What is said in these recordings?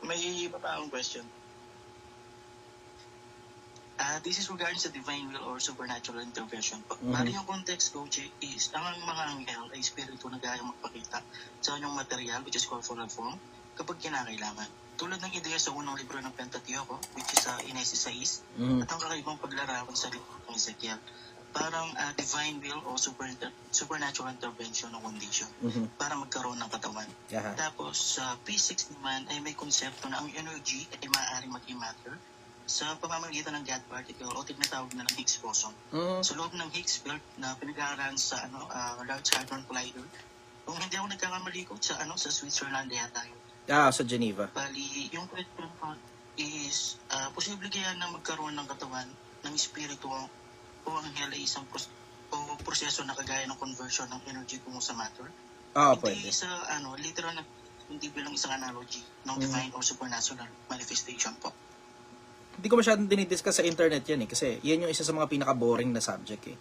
May iba pa akong question. This is regarding sa divine will or supernatural intervention. Bali yung context ko, is ang mga anghel ay spirito na gayang magpakita sa kanyang material, which is corporal form, kapag kinakailangan. Tulad ng ideya sa unang libro ng Pentateuco, which is Inesis 6, at ang kakaibang paglarawan sa libro ng Ezekiel. Parang divine will o supernatural intervention o condition para magkaroon ng katawan. Tapos sa P6 naman ay may konsepto na ang energy ay maaaring maging matter sa pamamagitan ng God particle o tinatawag na ng Higgs boson. Sa loob ng Higgs field na pinag-aaralan sa Large Hadron Collider, kung hindi ako nagkakamali ko sa Switzerland yata yun. Sa Geneva. Bali, yung question ko is, posible kaya na magkaroon ng katawan ng espiritu o anghel ay isang proseso na kagaya ng conversion ng energy kung sa matter? Pwede. Hindi sa literal na, hindi bilang isang analogy ng divine or supernatural manifestation po. Hindi ko masyadong dinidiscuss sa internet yan kasi yan yung isa sa mga pinaka-boring na subject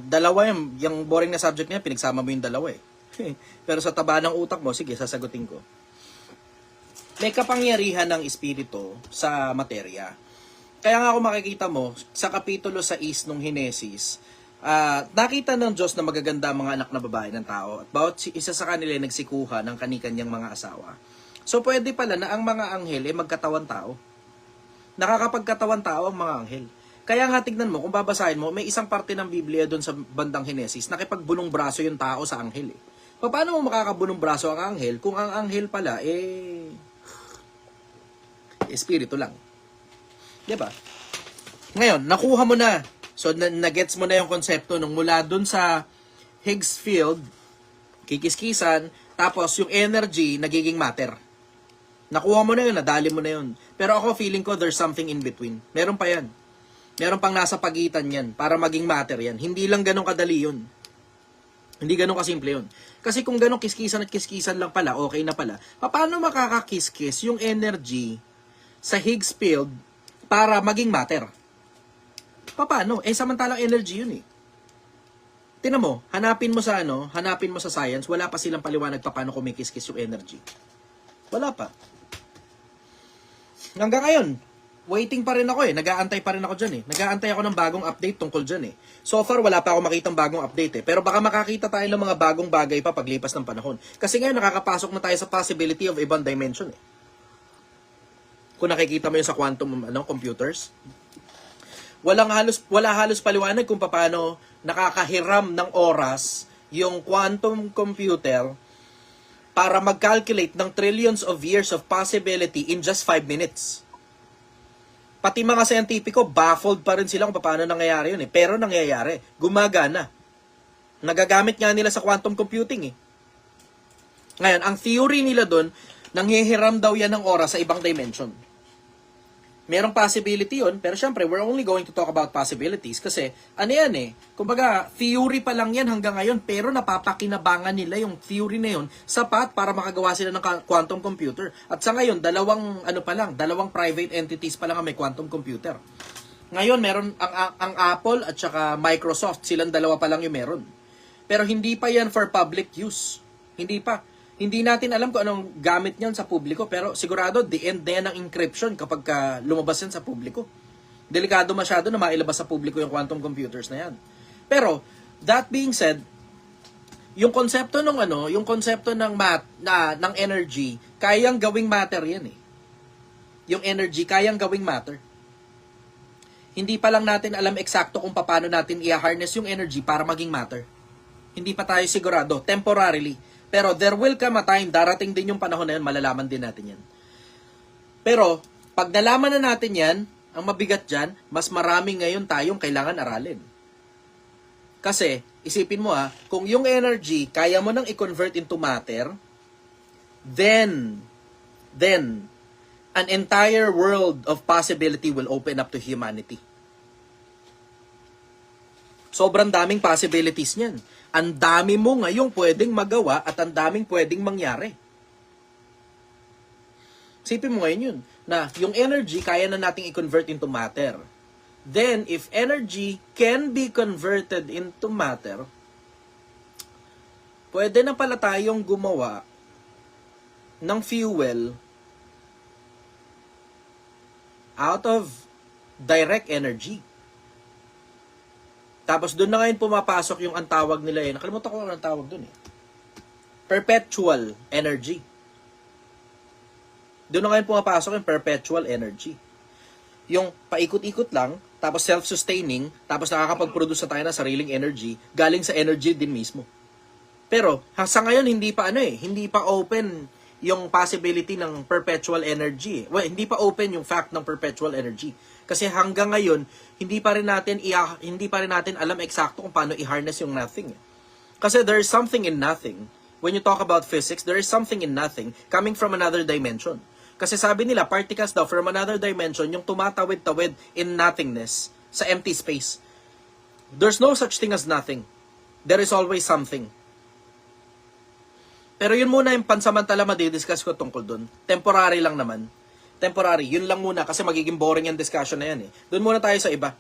dalawa yung boring na subject niya, pinagsama mo yung dalawa Pero sa taba ng utak mo, sige, sasagutin ko. May kapangyarihan ng espiritu sa materya. Kaya nga kung makikita mo, sa kapitulo 6 nung Henesis, nakita ng Diyos na magaganda mga anak na babae ng tao at bawat isa sa kanila ay nagsikuha ng kanikanyang mga asawa. So pwede pala na ang mga anghel ay magkatawan tao. Nakakapagkatawan tao ang mga anghel. Kaya nga tignan mo, kung babasahin mo, may isang parte ng Biblia doon sa bandang Henesis, nakipagbunong braso yung tao sa anghel Paano mo makakabunong braso ang anghel kung ang anghel pala espiritu lang? Diba? Ngayon, nakuha mo na. So, nagets mo na yung konsepto nung mula doon sa Higgs field, kikiskisan, tapos yung energy nagiging matter. Nakuha mo na yun, nadali mo na yun. Pero ako feeling ko there's something in between. Meron pa yan. Meron pang nasa pagitan yan para maging matter yan. Hindi lang ganun kadali yun. Hindi ganun kasimple yun. Kasi kung ganun kiskisan at kiskisan lang pala, okay na pala. Paano makakakiskis yung energy sa Higgs field para maging matter? Paano? Samantalang energy yun Tingnan mo, hanapin mo sa science, wala pa silang paliwanag paano kumikiskis yung energy. Wala pa. Hanggang ngayon, waiting pa rin ako nag-aantay pa rin ako dyan Nag-aantay ako ng bagong update tungkol dyan So far, wala pa ako makitang bagong update Pero baka makakita tayo ng mga bagong bagay pa paglipas ng panahon. Kasi ngayon, nakakapasok na tayo sa possibility of ibang dimension Kung nakikita mo yun sa quantum computers, wala halos paliwanag kung paano nakakahiram ng oras yung quantum computer para mag-calculate ng trillions of years of possibility in just 5 minutes. Pati mga scientifico, baffled pa rin sila kung paano nangyayari yun Pero nangyayari. Gumagana. Nagagamit nga nila sa quantum computing Ngayon, ang theory nila doon, nanghihiram daw yan ng oras sa ibang dimension. Merong possibility yun, pero syempre, we're only going to talk about possibilities kasi, kumbaga, theory pa lang yan hanggang ngayon, pero napapakinabangan nila yung theory na yun, sapat para makagawa sila ng quantum computer. At sa ngayon, dalawang private entities pa lang ang may quantum computer. Ngayon, meron ang Apple at saka Microsoft, silang dalawa pa lang yung meron. Pero hindi pa yan for public use. Hindi pa. Hindi natin alam kung anong gamit niyan sa publiko, pero sigurado, the end na yan ng encryption kapag lumabas yan sa publiko. Delikado masyado na mailabas sa publiko yung quantum computers na yan. Pero, that being said, yung konsepto ng ng energy, kayang gawing matter yan Yung energy, kayang gawing matter. Hindi pa lang natin alam eksakto kung paano natin i-harness yung energy para maging matter. Hindi pa tayo sigurado, temporarily. Pero there will come a time, darating din yung panahon na yun, malalaman din natin yan. Pero, pag nalaman na natin yan, ang mabigat dyan, mas marami ngayon tayong kailangan aralin. Kasi, isipin mo kung yung energy, kaya mo nang i-convert into matter, then, an entire world of possibility will open up to humanity. Sobrang daming possibilities niyan. Ang dami mo ngayong pwedeng magawa at ang daming pwedeng mangyari. Sipin mo ngayon yun, na yung energy kaya na nating i-convert into matter. Then, if energy can be converted into matter, pwede na pala tayong gumawa ng fuel out of direct energy. Tapos doon na ngayon pumapasok yung ang tawag nila nakalimutan ko ang tawag doon perpetual energy. Doon na ngayon pumapasok yung perpetual energy. Yung paikot-ikot lang, tapos self-sustaining, tapos nakakapag-produce na tayo ng sariling energy, galing sa energy din mismo. Pero, sa ngayon, hindi pa open yung possibility ng perpetual energy. Well, hindi pa open yung fact ng perpetual energy. Kasi hanggang ngayon, hindi pa rin natin alam eksakto kung paano i-harness yung nothing. Kasi there is something in nothing. When you talk about physics, there is something in nothing coming from another dimension. Kasi sabi nila, particles daw from another dimension, yung tumatawid-tawid in nothingness, sa empty space. There's no such thing as nothing. There is always something. Pero yun muna yung pansamantala madidiscuss ko tungkol dun. Temporary lang naman. Temporary, yun lang muna kasi magiging boring yung discussion na yan Doon muna tayo sa iba.